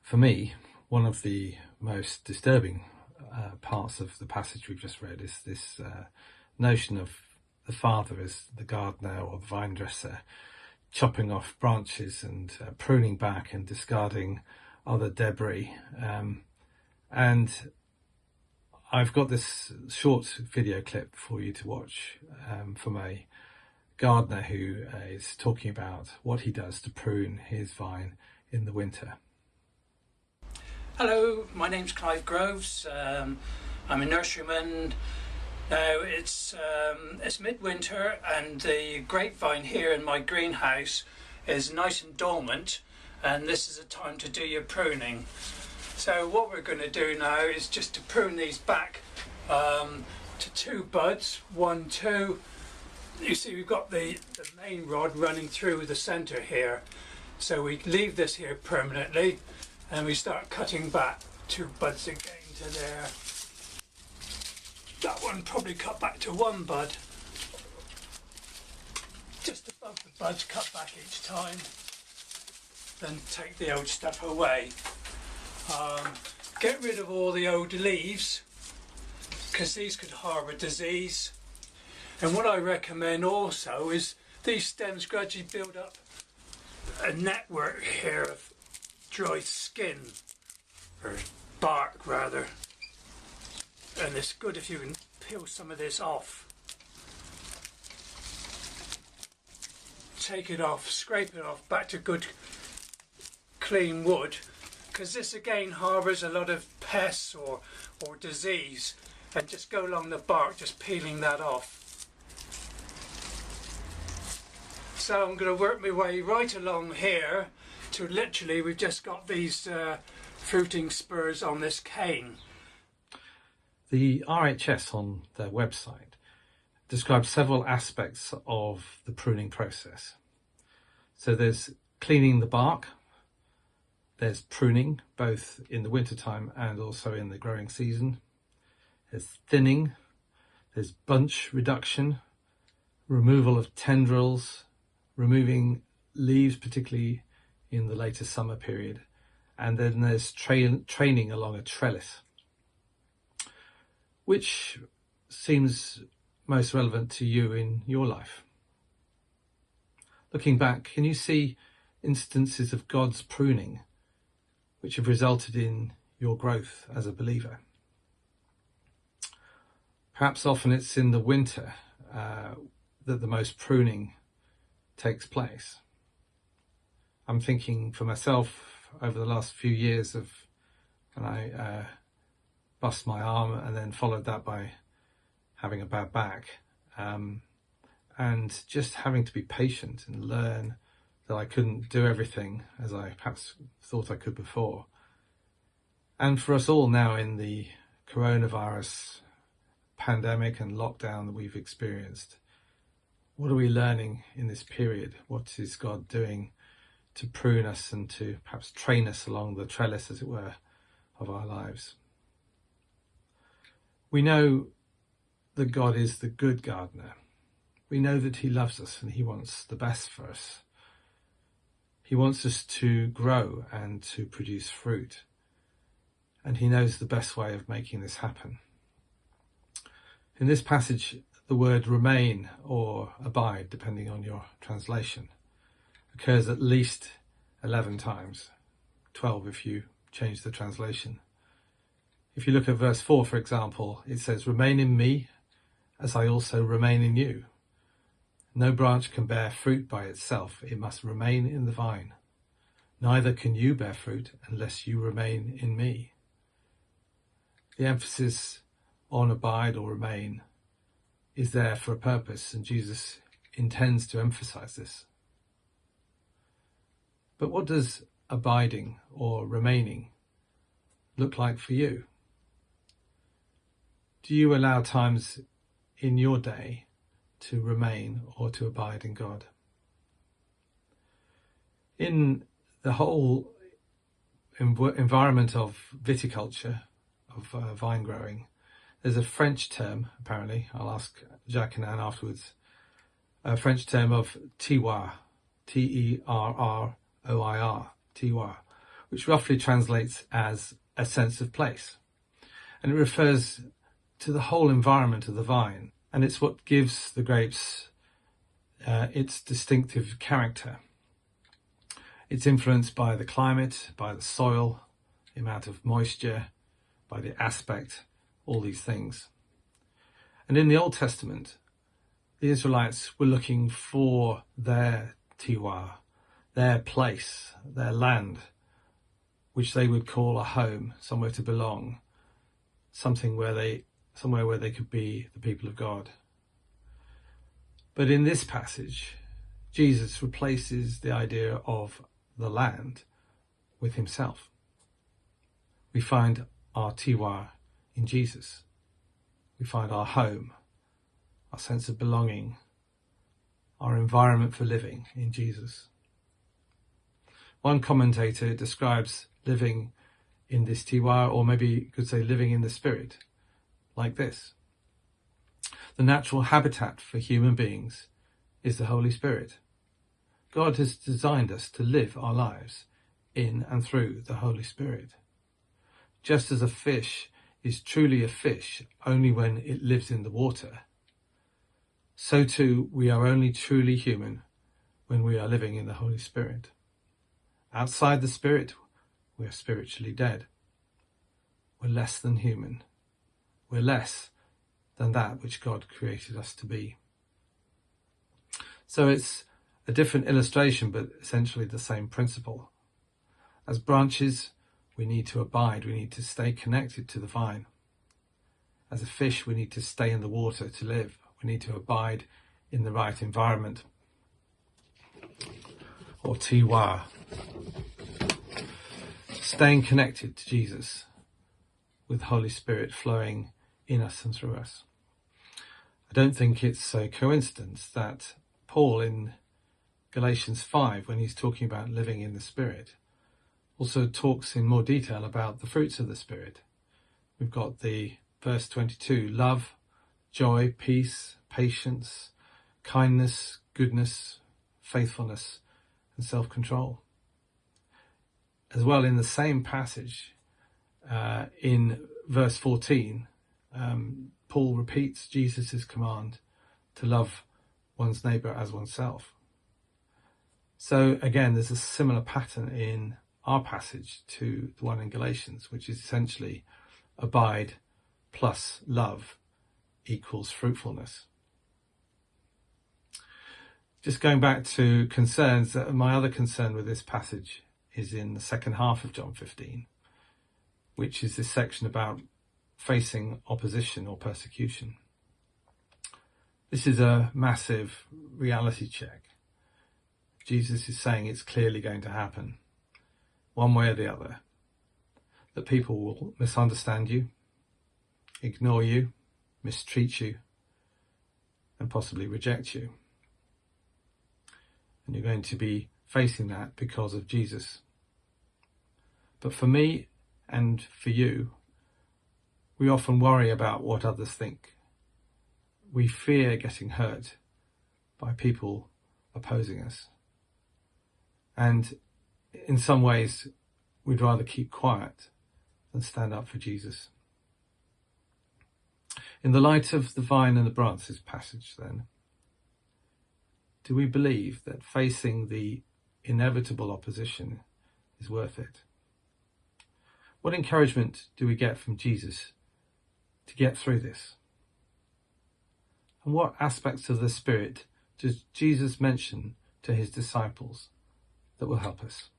For me, one of the most disturbing parts of the passage we've just read is this notion of the father as the gardener or the vine dresser, chopping off branches and pruning back and discarding other debris. And I've got this short video clip for you to watch from a gardener who is talking about what he does to prune his vine in the winter. Hello, my name's Clive Groves. I'm a nurseryman. Now it's midwinter and the grapevine here in my greenhouse is nice and dormant, and this is a time to do your pruning. So what we're going to do now is just to prune these back to 2 buds, 1, 2. You see we've got the main rod running through the centre here. So we leave this here permanently and we start cutting back 2 buds again to there. That one probably cut back to 1 bud. Just above the buds, cut back each time. Then take the old stuff away. Get rid of all the old leaves, because these could harbour disease. And what I recommend also is these stems gradually build up a network here of dry skin, or bark rather, and it's good if you can peel some of this off. Take it off, scrape it off, back to good clean wood, because this again harbours a lot of pests or disease, and just go along the bark, just peeling that off. So I'm going to work my way right along here to literally we've just got these fruiting spurs on this cane. The RHS on their website describes several aspects of the pruning process. So there's cleaning the bark, there's pruning both in the wintertime and also in the growing season, there's thinning, there's bunch reduction, removal of tendrils, removing leaves particularly in the later summer period, and then there's training along a trellis. Which seems most relevant to you in your life? Looking back, can you see instances of God's pruning which have resulted in your growth as a believer? Perhaps often it's in the winter that the most pruning takes place. I'm thinking for myself over the last few years of when I bust my arm and then followed that by having a bad back, and just having to be patient and learn that I couldn't do everything as I perhaps thought I could before. And for us all now in the coronavirus pandemic and lockdown that we've experienced, what are we learning in this period? What is God doing to prune us and to perhaps train us along the trellis, as it were, of our lives? We know that God is the good gardener. We know that he loves us and he wants the best for us. He wants us to grow and to produce fruit. And he knows the best way of making this happen. In this passage, the word remain or abide, depending on your translation, occurs at least 11 times, 12 if you change the translation. If you look at verse 4, for example, it says, "Remain in me, as I also remain in you. No branch can bear fruit by itself, it must remain in the vine. Neither can you bear fruit unless you remain in me." The emphasis on abide or remain is there for a purpose, and Jesus intends to emphasize this. But what does abiding or remaining look like for you? Do you allow times in your day to remain or to abide in God? In the whole environment of viticulture, of vine growing, there's a French term, apparently, I'll ask Jack and Anne afterwards, a French term of terroir, Terroir, terroir, which roughly translates as a sense of place. And it refers to the whole environment of the vine, and it's what gives the grapes its distinctive character. It's influenced by the climate, by the soil, the amount of moisture, by the aspect, all these things. And in the Old Testament, the Israelites were looking for their tiwa, their place, their land, which they would call a home, somewhere to belong, somewhere where they could be the people of God. But in this passage, Jesus replaces the idea of the land with himself. We find our tiwa in Jesus. We find our home, our sense of belonging, our environment for living in Jesus. One commentator describes living in this tiwa, or maybe you could say living in the Spirit, like this. The natural habitat for human beings is the Holy Spirit. God has designed us to live our lives in and through the Holy Spirit. Just as a fish is truly a fish only when it lives in the water, so too we are only truly human when we are living in the Holy Spirit. Outside the Spirit, we are spiritually dead. We're less than human. We're less than that which God created us to be. So it's a different illustration, but essentially the same principle. As branches, we need to abide. We need to stay connected to the vine. As a fish, we need to stay in the water to live. We need to abide in the right environment, or tiwa. Staying connected to Jesus with Holy Spirit flowing in us and through us. I don't think it's a coincidence that Paul in Galatians 5, when he's talking about living in the Spirit, also talks in more detail about the fruits of the Spirit. We've got the verse 22, love, joy, peace, patience, kindness, goodness, faithfulness, and self-control. As well, in the same passage, in verse 14, Paul repeats Jesus' command to love one's neighbour as oneself. So again, there's a similar pattern in our passage to the one in Galatians, which is essentially abide plus love equals fruitfulness. Just going back to concerns, my other concern with this passage is in the second half of John 15, which is this section about facing opposition or persecution. This is a massive reality check. Jesus is saying it's clearly going to happen, one way or the other, that people will misunderstand you, ignore you, mistreat you, and possibly reject you. And you're going to be facing that because of Jesus. But for me and for you, we often worry about what others think. We fear getting hurt by people opposing us. And in some ways, we'd rather keep quiet than stand up for Jesus. In the light of the vine and the branches passage, then, do we believe that facing the inevitable opposition is worth it? What encouragement do we get from Jesus to get through this? And what aspects of the Spirit does Jesus mention to his disciples that will help us?